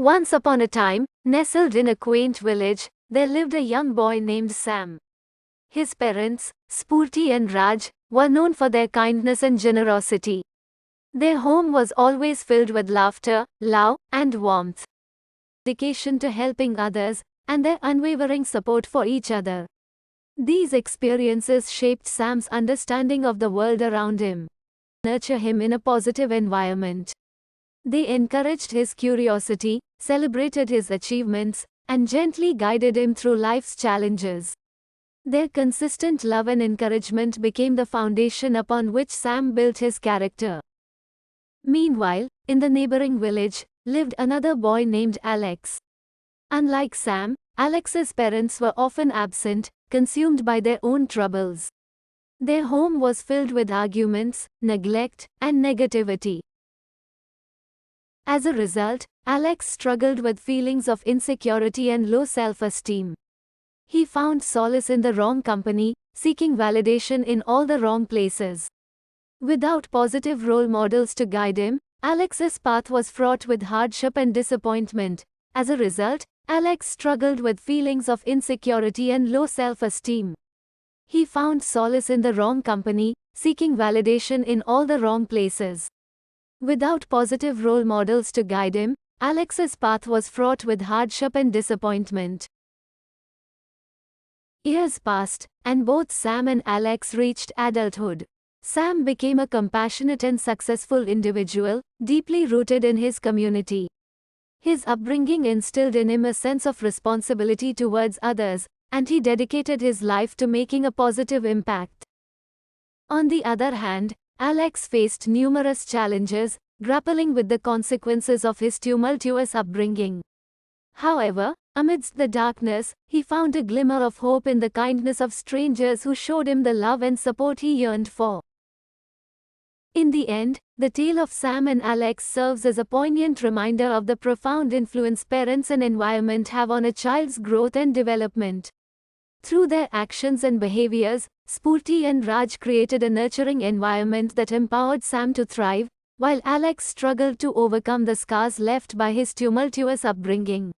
Once upon a time, nestled in a quaint village, there lived a young boy named Sam. His parents, Spurti and Raj, were known for their kindness and generosity. Their home was always filled with laughter, love, and warmth. Dedication to helping others, and their unwavering support for each other. These experiences shaped Sam's understanding of the world around him. Nurture him in a positive environment. They encouraged his curiosity, celebrated his achievements, and gently guided him through life's challenges. Their consistent love and encouragement became the foundation upon which Sam built his character. Meanwhile, in the neighboring village, lived another boy named Alex. Unlike Sam, Alex's parents were often absent, consumed by their own troubles. Their home was filled with arguments, neglect, and negativity. As a result, Alex struggled with feelings of insecurity and low self-esteem. He found solace in the wrong company, seeking validation in all the wrong places. Without positive role models to guide him, Alex's path was fraught with hardship and disappointment. As a result, Alex struggled with feelings of insecurity and low self-esteem. He found solace in the wrong company, seeking validation in all the wrong places. Without positive role models to guide him, Alex's path was fraught with hardship and disappointment. Years passed, and both Sam and Alex reached adulthood. Sam became a compassionate and successful individual, deeply rooted in his community. His upbringing instilled in him a sense of responsibility towards others, and he dedicated his life to making a positive impact. On the other hand, Alex faced numerous challenges, grappling with the consequences of his tumultuous upbringing. However, amidst the darkness, he found a glimmer of hope in the kindness of strangers who showed him the love and support he yearned for. In the end, the tale of Sam and Alex serves as a poignant reminder of the profound influence parents and environment have on a child's growth and development. Through their actions and behaviors, Spurti and Raj created a nurturing environment that empowered Sam to thrive, while Alex struggled to overcome the scars left by his tumultuous upbringing.